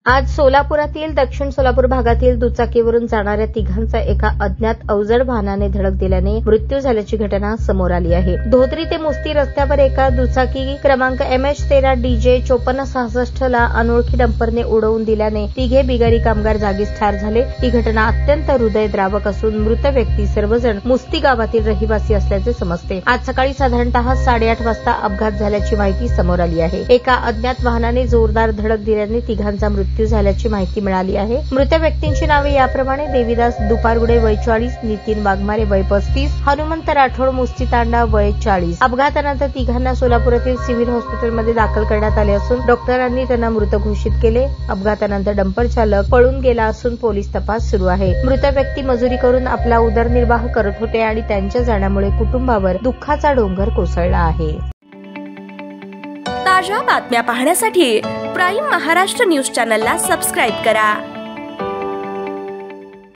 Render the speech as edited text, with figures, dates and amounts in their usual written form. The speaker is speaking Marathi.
आज सोलापुरातील दक्षिण सोलापूर भागातील दुचाकीवरून जाणाऱ्या तिघांचा एका अज्ञात अवजड वाहनाने धडक दिल्याने मृत्यू झाल्याची घटना समोर आली आहे। धोत्री ते मुस्ती रस्त्यावर एका दुचाकी क्रमांक MH13 DJ 5466 ला अनोळखी डंपरने उडवून दिल्याने तिघे बिगारी कामगार जागीच ठार झाले। ही घटना अत्यंत हृदयद्रावक असून मृत व्यक्ती सर्वजण मुस्ती गावातील रहिवासी असल्याचे समजते। आज सकाळी साधारणतः 8:30 वाजता अपघात झाल्याची माहिती समोर आली आहे। एका अज्ञात वाहनाने जोरदार धडक दिल्याने तिघांचा मृत्यू झाल्याची माहिती मिळाली आहे। मृत व्यक्तींची नावे याप्रमाणे: देवीदास दुपारगुडे वय 40, नितीन वाघमारे वय 35, हनुमंत राठोड मुस्ती तांडा वय 40। अपघातानंतर तिघांना सोलापुरातील सिव्हिल हॉस्पिटलमध्ये दाखल करण्यात आले असून डॉक्टरांनी त्यांना मृत घोषित केले। अपघातानंतर डंपर चालक पळून गेला असून पोलीस तपास सुरू आहे। मृत व्यक्ती मजुरी करून आपला उदरनिर्वाह करत होते आणि त्यांच्या जाण्यामुळे कुटुंबावर दुःखाचा डोंगर कोसळला आहे। ताज्या बातम्या पाहण्यासाठी प्राईम महाराष्ट्र न्यूज चॅनलला सबस्क्राईब करा।